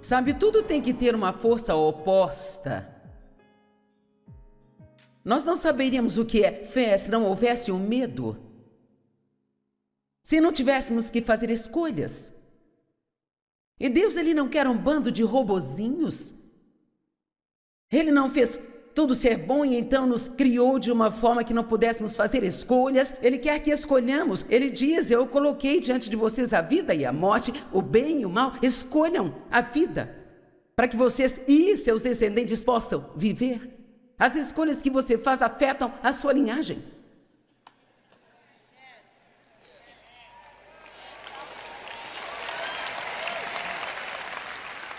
Sabe, tudo tem que ter uma força oposta. Nós não saberíamos o que é fé se não houvesse o medo. Se não tivéssemos que fazer escolhas. E Deus, Ele não quer um bando de robozinhos. Ele não fez tudo ser bom e então nos criou de uma forma que não pudéssemos fazer escolhas. Ele quer que escolhamos. Ele diz: eu coloquei diante de vocês a vida e a morte, o bem e o mal. Escolham a vida, para que vocês e seus descendentes possam viver. As escolhas que você faz afetam a sua linhagem.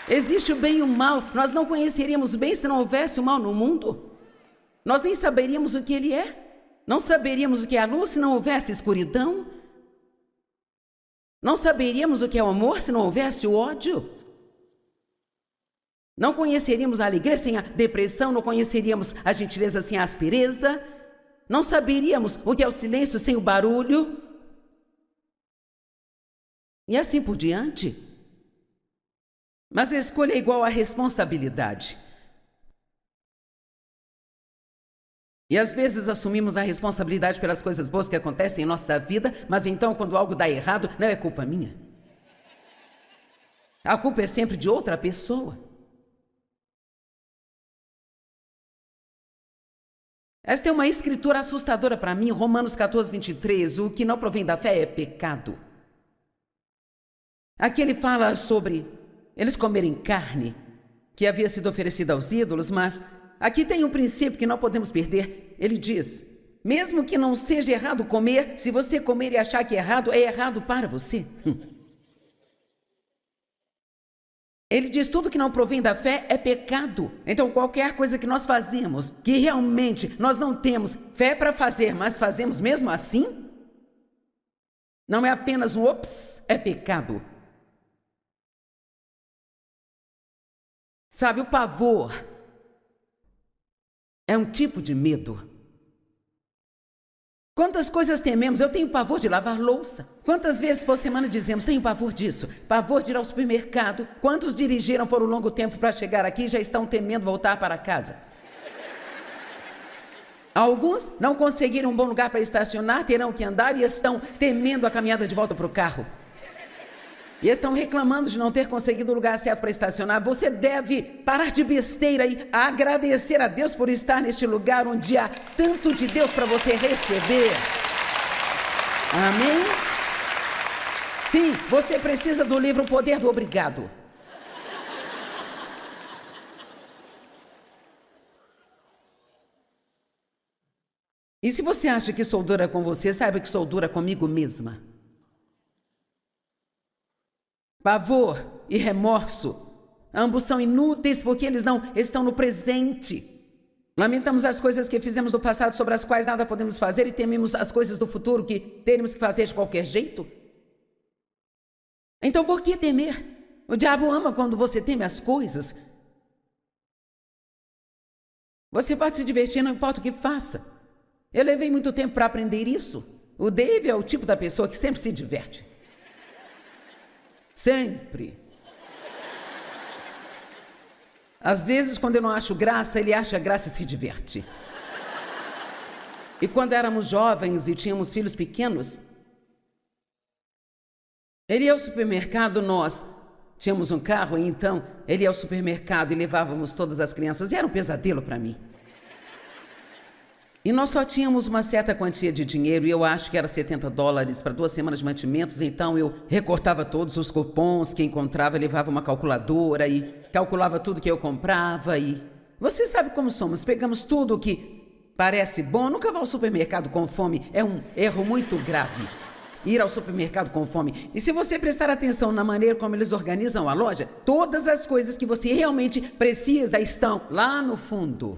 Existe o bem e o mal. Nós não conheceríamos o bem se não houvesse o mal no mundo. Nós nem saberíamos o que ele é. Não saberíamos o que é a luz se não houvesse escuridão. Não saberíamos o que é o amor se não houvesse o ódio. Não conheceríamos a alegria sem a depressão. Não conheceríamos a gentileza sem a aspereza. Não saberíamos o que é o silêncio sem o barulho. E assim por diante. Mas a escolha é igual à responsabilidade. E às vezes assumimos a responsabilidade pelas coisas boas que acontecem em nossa vida, mas então quando algo dá errado, não é culpa minha. A culpa é sempre de outra pessoa. Esta é uma escritura assustadora para mim, Romanos 14, 23. O que não provém da fé é pecado. Aqui ele fala sobre eles comerem carne que havia sido oferecida aos ídolos, mas aqui tem um princípio que não podemos perder. Ele diz: mesmo que não seja errado comer, se você comer e achar que é errado para você. Ele diz: tudo que não provém da fé é pecado. Então qualquer coisa que nós fazemos, que realmente nós não temos fé para fazer, mas fazemos mesmo assim, não é apenas um ops, é pecado. Sabe, o pavor é um tipo de medo. Quantas coisas tememos? Eu tenho pavor de lavar louça. Quantas vezes por semana dizemos: tenho pavor disso, pavor de ir ao supermercado. Quantos dirigiram por um longo tempo para chegar aqui e já estão temendo voltar para casa? Alguns não conseguiram um bom lugar para estacionar, terão que andar e estão temendo a caminhada de volta para o carro. E estão reclamando de não ter conseguido o lugar certo para estacionar. Você deve parar de besteira e agradecer a Deus por estar neste lugar onde há tanto de Deus para você receber. Amém? Sim, você precisa do livro O Poder do Obrigado. E se você acha que sou dura com você, saiba que sou dura comigo mesma. Pavor e remorso, ambos são inúteis porque eles não estão no presente. Lamentamos as coisas que fizemos no passado sobre as quais nada podemos fazer e tememos as coisas do futuro que teremos que fazer de qualquer jeito. Então por que temer? O diabo ama quando você teme as coisas. Você pode se divertir, não importa o que faça. Eu levei muito tempo para aprender isso. O Dave é o tipo da pessoa que sempre se diverte. Sempre. Às vezes, quando eu não acho graça, ele acha graça e se diverte. E quando éramos jovens e tínhamos filhos pequenos, ele ia ao supermercado, nós tínhamos um carro, e então ele ia ao supermercado e levávamos todas as crianças. E era um pesadelo para mim. E nós só tínhamos uma certa quantia de dinheiro, e eu acho que era $70 para 2 semanas de mantimentos, então eu recortava todos os cupons que encontrava, levava uma calculadora e calculava tudo que eu comprava e... Você sabe como somos, pegamos tudo o que parece bom, nunca vá ao supermercado com fome, é um erro muito grave. Ir ao supermercado com fome. E se você prestar atenção na maneira como eles organizam a loja, todas as coisas que você realmente precisa estão lá no fundo.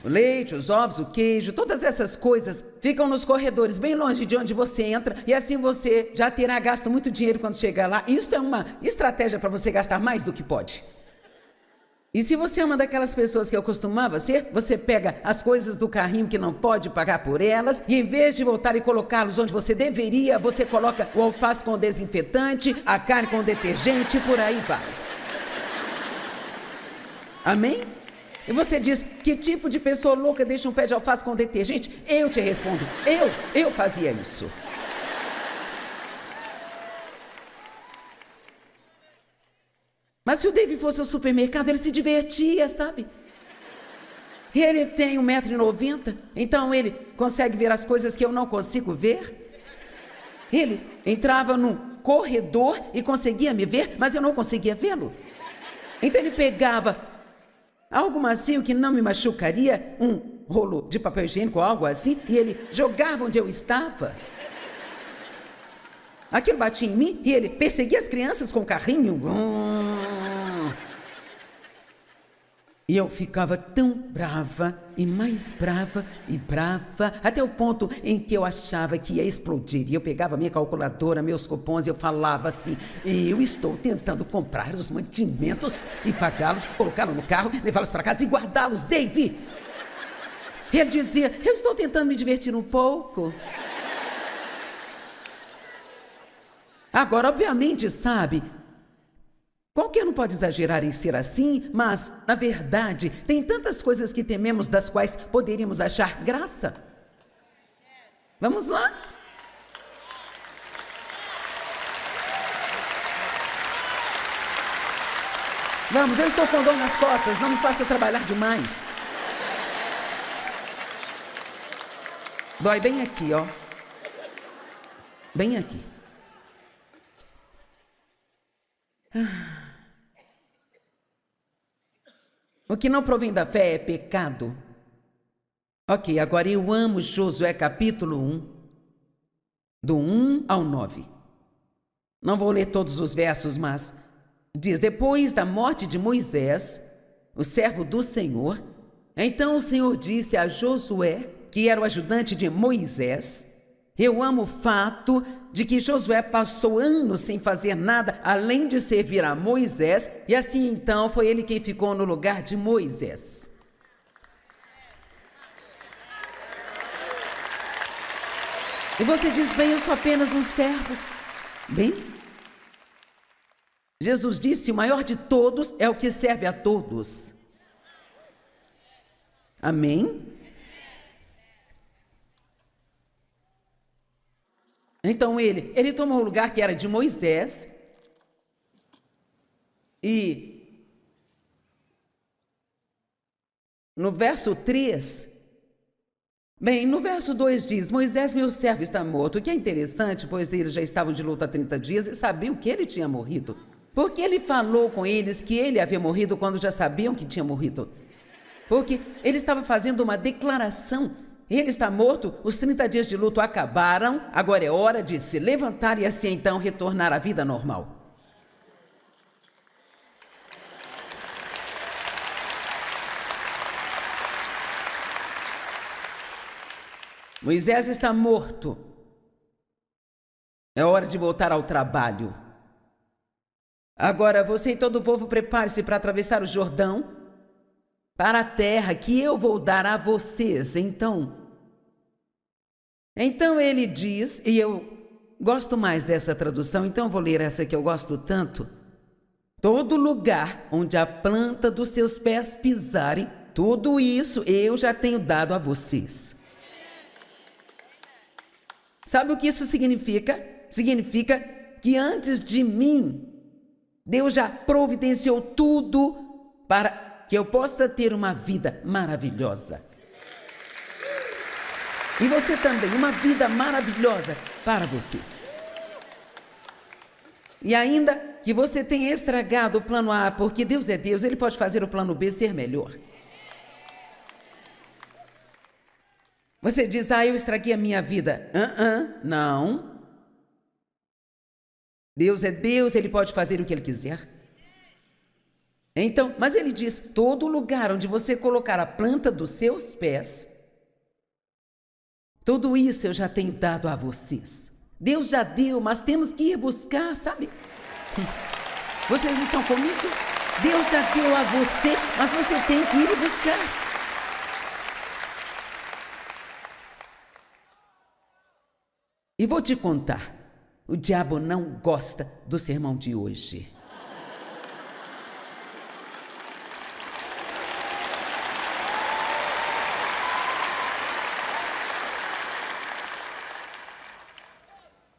O leite, os ovos, o queijo, todas essas coisas ficam nos corredores, bem longe de onde você entra, e assim você já terá gasto muito dinheiro quando chegar lá. Isso é uma estratégia para você gastar mais do que pode. E se você é uma daquelas pessoas que eu costumava ser, você pega as coisas do carrinho que não pode pagar por elas e em vez de voltar e colocá-los onde você deveria, você coloca o alface com desinfetante, a carne com detergente e por aí vai. Amém? E você diz, que tipo de pessoa louca deixa um pé de alface com detergente? Eu te respondo, eu fazia isso. Mas se o David fosse ao supermercado, ele se divertia, sabe? Ele tem 1,90 m, então ele consegue ver as coisas que eu não consigo ver. Ele entrava num corredor e conseguia me ver, mas eu não conseguia vê-lo. Então ele pegava algo macio que não me machucaria, um rolo de papel higiênico ou algo assim, e ele jogava onde eu estava. Aquilo batia em mim e ele perseguia as crianças com o carrinho. E eu ficava tão brava, e mais brava, e brava, até o ponto em que eu achava que ia explodir. E eu pegava minha calculadora, meus cupons, e eu falava assim, eu estou tentando comprar os mantimentos e pagá-los, colocá-los no carro, levá-los para casa e guardá-los, Dave. Ele dizia, eu estou tentando me divertir um pouco. Agora, obviamente, sabe, qualquer um pode exagerar em ser assim, mas, na verdade, tem tantas coisas que tememos das quais poderíamos achar graça. Vamos lá? Vamos, eu estou com dor nas costas, não me faça trabalhar demais. Dói bem aqui, ó. Bem aqui. O que não provém da fé é pecado. Ok, agora eu amo Josué capítulo 1, do 1 ao 9. Não vou ler todos os versos, mas diz, depois da morte de Moisés, o servo do Senhor, então o Senhor disse a Josué, que era o ajudante de Moisés, eu amo o fato de que Josué passou anos sem fazer nada além de servir a Moisés, e assim então foi ele quem ficou no lugar de Moisés. E você diz, bem, eu sou apenas um servo. Bem, Jesus disse, o maior de todos é o que serve a todos. Amém? Então ele tomou o lugar que era de Moisés e no verso 3, bem, no verso 2 diz, Moisés, meu servo, está morto, o que é interessante, pois eles já estavam de luta há 30 dias e sabiam que ele tinha morrido. Porque ele falou com eles que ele havia morrido quando já sabiam que tinha morrido. Porque ele estava fazendo uma declaração. Ele está morto, os 30 dias de luto acabaram, agora é hora de se levantar e assim então retornar à vida normal. Moisés está morto. É hora de voltar ao trabalho. Agora você e todo o povo prepare-se para atravessar o Jordão para a terra que eu vou dar a vocês. Então ele diz, e eu gosto mais dessa tradução, então vou ler essa que eu gosto tanto. Todo lugar onde a planta dos seus pés pisarem, tudo isso eu já tenho dado a vocês. Sabe o que isso significa? Significa que antes de mim, Deus já providenciou tudo para que eu possa ter uma vida maravilhosa. E você também, uma vida maravilhosa para você. E ainda que você tenha estragado o plano A, porque Deus é Deus, Ele pode fazer o plano B ser melhor. Você diz, eu estraguei a minha vida. Não. Deus é Deus, Ele pode fazer o que Ele quiser. Então, mas Ele diz, todo lugar onde você colocar a planta dos seus pés, tudo isso eu já tenho dado a vocês. Deus já deu, mas temos que ir buscar, sabe? Vocês estão comigo? Deus já deu a você, mas você tem que ir e buscar. E vou te contar, o diabo não gosta do sermão de hoje.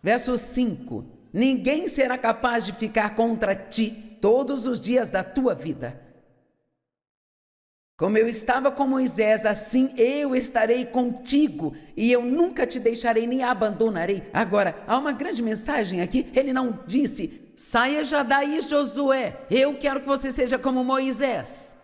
Verso 5. Ninguém será capaz de ficar contra ti todos os dias da tua vida. Como eu estava com Moisés, assim eu estarei contigo, e eu nunca te deixarei nem abandonarei. Agora, há uma grande mensagem aqui. Ele não disse, saia já daí, Josué, eu quero que você seja como Moisés.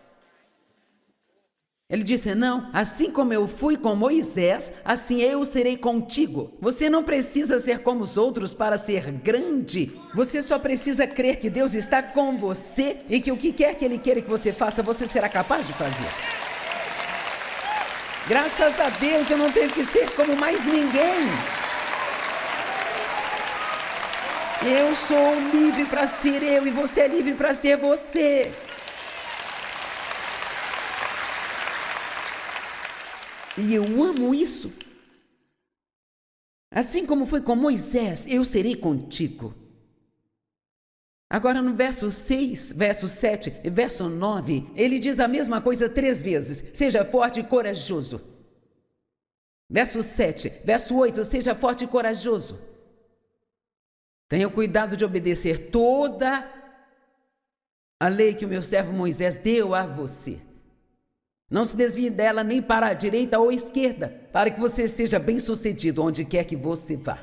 Ele disse, não, assim como eu fui com Moisés, assim eu serei contigo. Você não precisa ser como os outros para ser grande. Você só precisa crer que Deus está com você e que o que quer que Ele queira que você faça, você será capaz de fazer. Graças a Deus eu não tenho que ser como mais ninguém. Eu sou livre para ser eu e você é livre para ser você. E eu amo isso. Assim como foi com Moisés, eu serei contigo. Agora no verso 6, verso 7 e verso 9, ele diz a mesma coisa 3 vezes. Seja forte e corajoso. Verso 7, verso 8, seja forte e corajoso. Tenha cuidado de obedecer toda a lei que o meu servo Moisés deu a você. Não se desvie dela nem para a direita ou a esquerda, para que você seja bem-sucedido onde quer que você vá.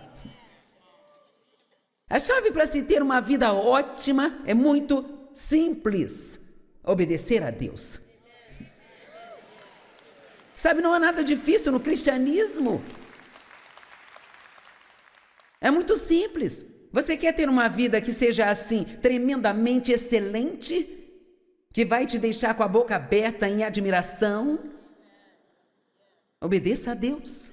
A chave para se ter uma vida ótima é muito simples: obedecer a Deus. Sabe, não há nada difícil no cristianismo. É muito simples. Você quer ter uma vida que seja assim, tremendamente excelente? Que vai te deixar com a boca aberta em admiração? Obedeça a Deus.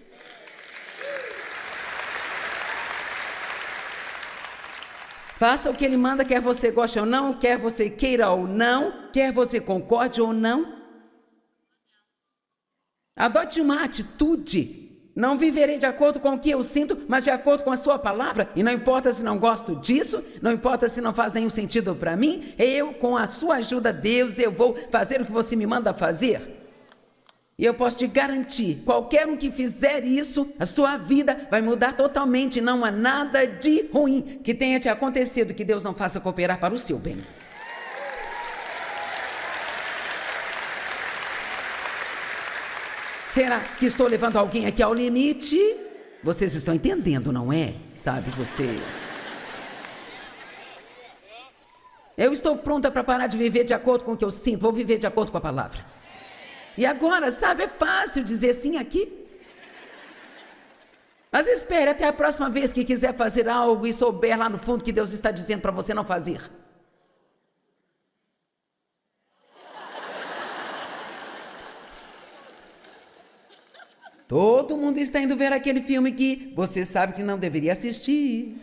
Faça o que Ele manda, quer você goste ou não, quer você queira ou não, quer você concorde ou não. Adote uma atitude. Não viverei de acordo com o que eu sinto, mas de acordo com a sua palavra. E não importa se não gosto disso, não importa se não faz nenhum sentido para mim, eu, com a sua ajuda, Deus, eu vou fazer o que você me manda fazer. E eu posso te garantir, qualquer um que fizer isso, a sua vida vai mudar totalmente. Não há nada de ruim que tenha te acontecido que Deus não faça cooperar para o seu bem. Será que estou levando alguém aqui ao limite? Vocês estão entendendo, não é? Sabe, você... Eu estou pronta para parar de viver de acordo com o que eu sinto. Vou viver de acordo com a palavra. E agora, sabe, é fácil dizer sim aqui. Mas espere até a próxima vez que quiser fazer algo e souber lá no fundo que Deus está dizendo para você não fazer. Todo mundo está indo ver aquele filme que você sabe que não deveria assistir.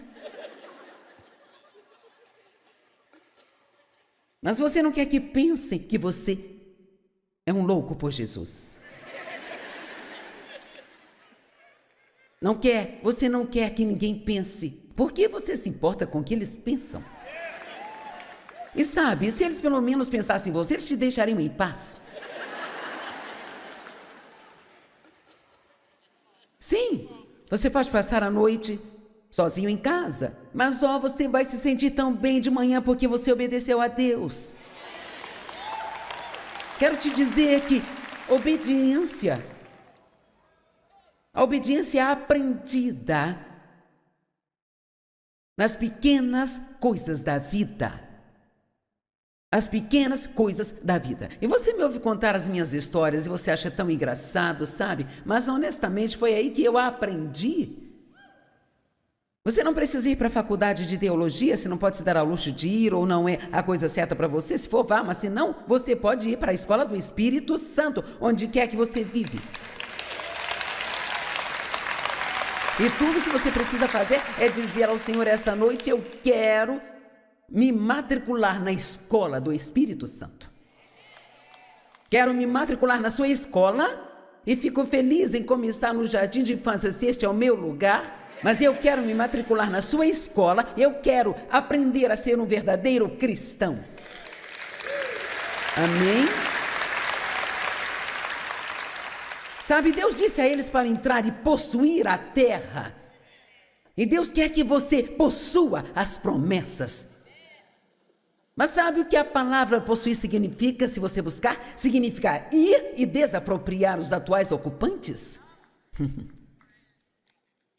Mas você não quer que pensem que você é um louco por Jesus. Não quer, você não quer que ninguém pense. Por que você se importa com o que eles pensam? E sabe, se eles pelo menos pensassem em você, eles te deixariam em paz. Sim, você pode passar a noite sozinho em casa, mas você vai se sentir tão bem de manhã porque você obedeceu a Deus. Quero te dizer que a obediência aprendida nas pequenas coisas da vida. As pequenas coisas da vida. E você me ouve contar as minhas histórias e você acha tão engraçado, sabe? Mas honestamente foi aí que eu aprendi. Você não precisa ir para a faculdade de teologia, se não pode se dar ao luxo de ir ou não é a coisa certa para você. Se for, vá, mas se não, você pode ir para a escola do Espírito Santo, onde quer que você vive. E tudo que você precisa fazer é dizer ao Senhor esta noite: eu quero me matricular na escola do Espírito Santo. Quero me matricular na sua escola e fico feliz em começar no jardim de infância, se este é o meu lugar. Mas eu quero me matricular na sua escola, eu quero aprender a ser um verdadeiro cristão. Amém? Sabe, Deus disse a eles para entrar e possuir a terra. E Deus quer que você possua as promessas. Mas sabe o que a palavra possuir significa, se você buscar? Significa ir e desapropriar os atuais ocupantes.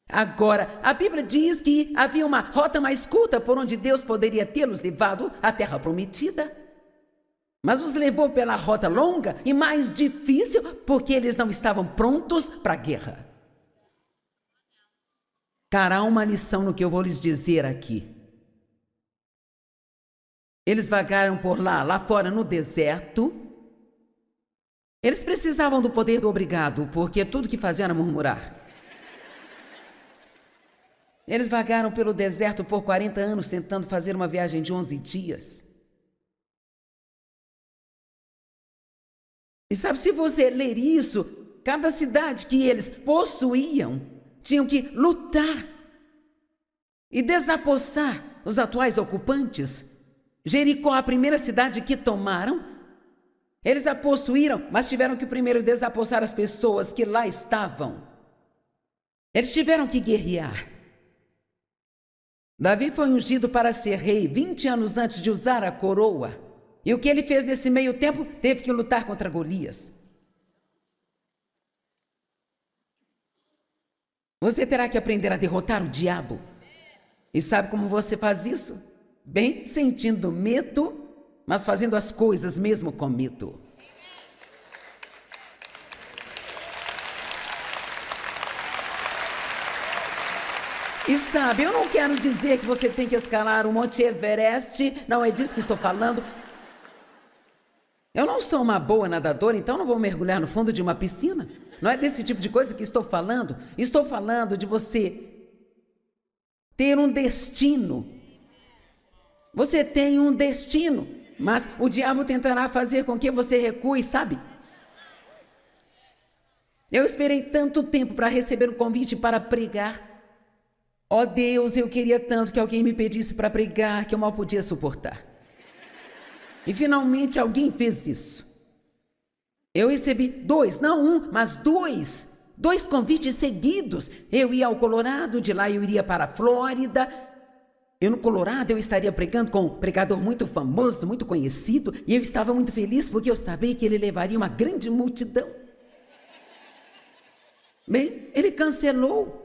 Agora, a Bíblia diz que havia uma rota mais curta por onde Deus poderia tê-los levado à terra prometida. Mas os levou pela rota longa e mais difícil porque eles não estavam prontos para a guerra. Cara, há uma lição no que eu vou lhes dizer aqui. Eles vagaram por lá fora no deserto. Eles precisavam do poder do obrigado, porque tudo que faziam era murmurar. Eles vagaram pelo deserto por 40 anos, tentando fazer uma viagem de 11 dias. E sabe, se você ler isso, cada cidade que eles possuíam, tinham que lutar e desapossar os atuais ocupantes. Jericó, a primeira cidade que tomaram, eles a possuíram, mas tiveram que primeiro desapossar as pessoas que lá estavam. Eles tiveram que guerrear. Davi foi ungido para ser rei 20 anos antes de usar a coroa. E o que ele fez nesse meio tempo? Teve que lutar contra Golias. Você terá que aprender a derrotar o diabo. E sabe como você faz isso? Bem, sentindo medo, mas fazendo as coisas mesmo com medo. E sabe, eu não quero dizer que você tem que escalar o Monte Everest, não é disso que estou falando. Eu não sou uma boa nadadora, então não vou mergulhar no fundo de uma piscina. Não é desse tipo de coisa que estou falando. Estou falando de você ter um destino. Você tem um destino, mas o diabo tentará fazer com que você recue, sabe? Eu esperei tanto tempo para receber o convite para pregar. Oh Deus, eu queria tanto que alguém me pedisse para pregar que eu mal podia suportar. E finalmente alguém fez isso. Eu recebi dois convites seguidos. Eu ia ao Colorado, de lá eu iria para a Flórida. No Colorado eu estaria pregando com um pregador muito famoso, muito conhecido, e eu estava muito feliz porque eu sabia que ele levaria uma grande multidão. Bem, ele cancelou.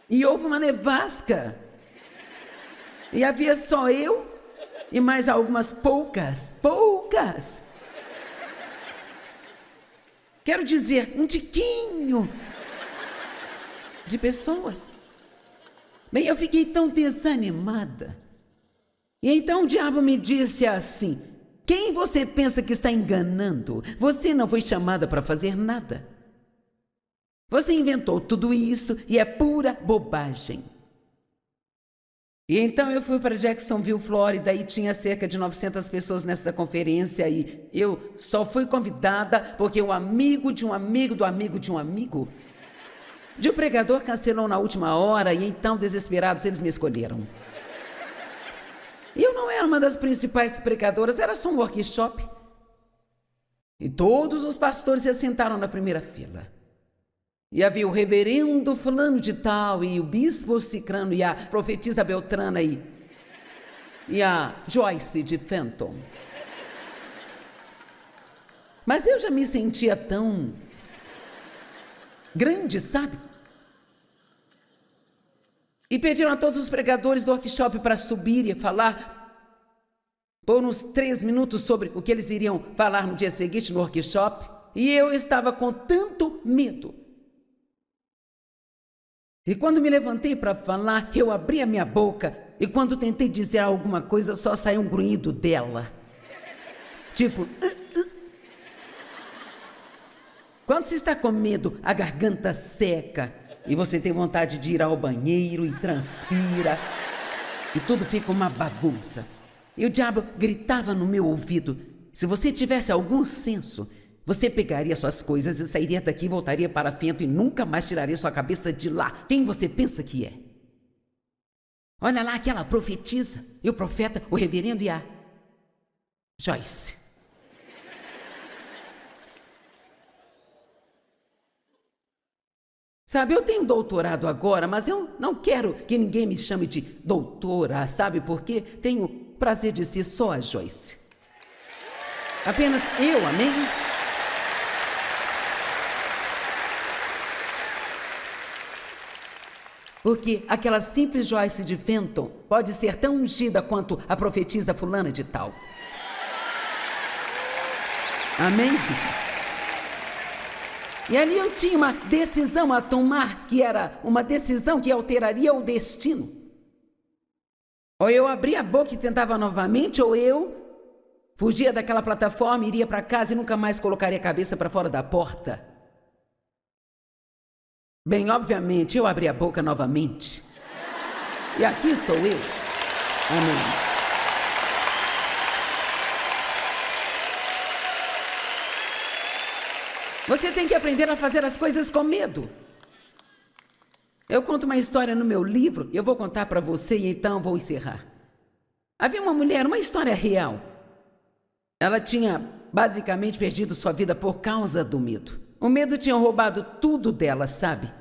E houve uma nevasca. E havia só eu e mais algumas poucas. Quero dizer, um tiquinho de pessoas. Bem, eu fiquei tão desanimada. E então o diabo me disse assim: quem você pensa que está enganando? Você não foi chamada para fazer nada. Você inventou tudo isso e é pura bobagem. E então eu fui para Jacksonville, Flórida, e tinha cerca de 900 pessoas nessa conferência, e eu só fui convidada porque o amigo de um amigo do amigo de um amigo de um pregador cancelou na última hora, e então, desesperados, eles me escolheram. E eu não era uma das principais pregadoras, era só um workshop. E todos os pastores se assentaram na primeira fila. E havia o reverendo fulano de tal, e o bispo cicrano, e a profetisa Beltrana, e a Joyce de Fenton. Mas eu já me sentia tão grande, sabe? E pediram a todos os pregadores do workshop para subir e falar por uns 3 minutos sobre o que eles iriam falar no dia seguinte no workshop. E eu estava com tanto medo. E quando me levantei para falar, eu abri a minha boca, e quando tentei dizer alguma coisa, só saiu um grunhido dela. Tipo... Quando você está com medo, a garganta seca, e você tem vontade de ir ao banheiro e transpira. e tudo fica uma bagunça. E o diabo gritava no meu ouvido: se você tivesse algum senso, você pegaria suas coisas e sairia daqui, voltaria para Fento e nunca mais tiraria sua cabeça de lá. Quem você pensa que é? Olha lá aquela profetisa e o profeta, o reverendo e a Joyce. Sabe, eu tenho doutorado agora, mas eu não quero que ninguém me chame de doutora, sabe por quê? Tenho prazer de ser só a Joyce. Apenas eu, amém? Porque aquela simples Joyce de Fenton pode ser tão ungida quanto a profetisa fulana de tal. Amém? E ali eu tinha uma decisão a tomar, que era uma decisão que alteraria o destino. Ou eu abria a boca e tentava novamente, ou eu fugia daquela plataforma, iria para casa e nunca mais colocaria a cabeça para fora da porta. Bem, obviamente, eu abri a boca novamente. E aqui estou eu. Amém. Você tem que aprender a fazer as coisas com medo. Eu conto uma história no meu livro, eu vou contar para você e então vou encerrar. Havia uma mulher, uma história real. Ela tinha basicamente perdido sua vida por causa do medo. O medo tinha roubado tudo dela, sabe?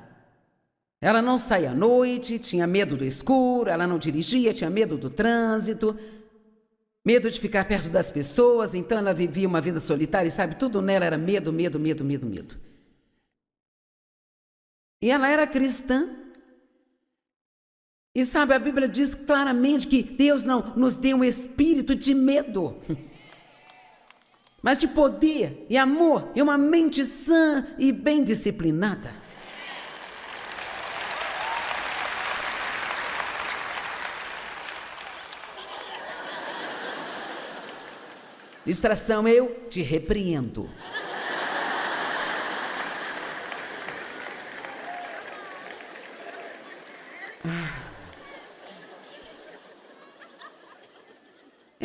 Ela não saía à noite, tinha medo do escuro, ela não dirigia, tinha medo do trânsito, medo de ficar perto das pessoas, então ela vivia uma vida solitária e sabe, tudo nela era medo, medo, medo, medo, medo. E ela era cristã. E sabe, a Bíblia diz claramente que Deus não nos deu um espírito de medo, mas de poder e amor e uma mente sã e bem disciplinada. Distração, eu te repreendo.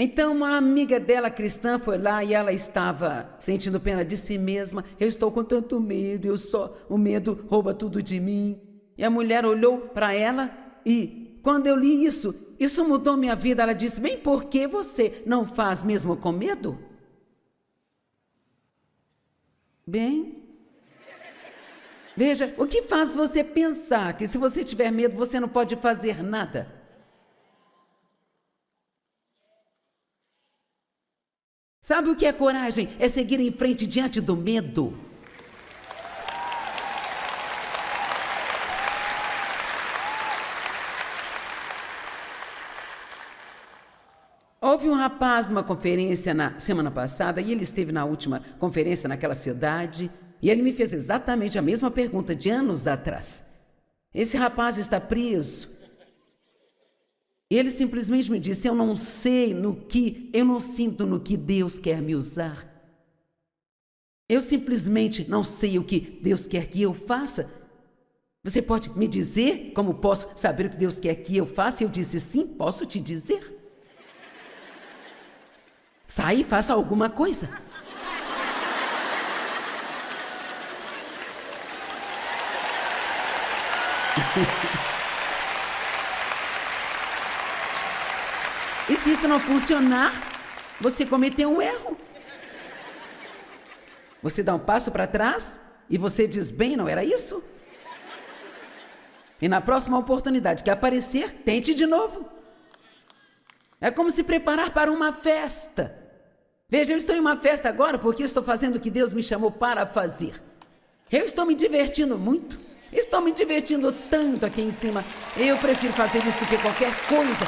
Então, uma amiga dela cristã foi lá e ela estava sentindo pena de si mesma. Eu estou com tanto medo, o medo rouba tudo de mim. E a mulher olhou para ela e, quando eu li isso mudou minha vida. Ela disse: bem, por que você não faz mesmo com medo? Bem, veja, o que faz você pensar que se você tiver medo, você não pode fazer nada? Sabe o que é coragem? É seguir em frente diante do medo. Houve um rapaz numa conferência na semana passada e ele esteve na última conferência naquela cidade e ele me fez exatamente a mesma pergunta de anos atrás. Esse rapaz está preso. E ele simplesmente me disse: eu não sinto no que Deus quer me usar. Eu simplesmente não sei o que Deus quer que eu faça. Você pode me dizer como posso saber o que Deus quer que eu faça? Eu disse: sim, posso te dizer. Sai e faça alguma coisa. E se isso não funcionar, você cometeu um erro. Você dá um passo para trás e você diz: bem, não era isso? E na próxima oportunidade que aparecer, tente de novo. É como se preparar para uma festa. Veja, eu estou em uma festa agora porque estou fazendo o que Deus me chamou para fazer. Eu estou me divertindo muito. Estou me divertindo tanto aqui em cima. Eu prefiro fazer isso do que qualquer coisa.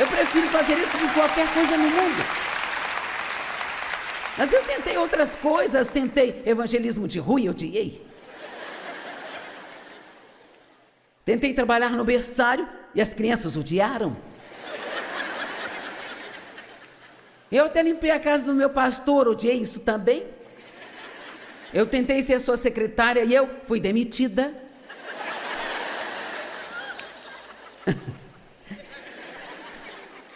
Eu prefiro fazer isso do que qualquer coisa no mundo. Mas eu tentei outras coisas. Tentei evangelismo de rua e odiei. Tentei trabalhar no berçário e as crianças odiaram. Eu até limpei a casa do meu pastor, odiei isso também. Eu tentei ser sua secretária e eu fui demitida.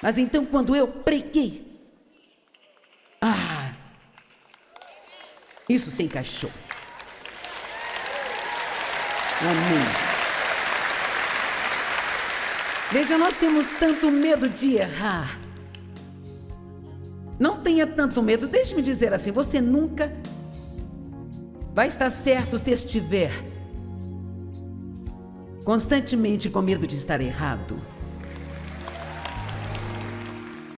Mas então quando eu preguei, isso se encaixou. Amém. Veja, nós temos tanto medo de errar. Não tenha tanto medo. Deixe-me dizer assim, você nunca vai estar certo se estiver constantemente com medo de estar errado.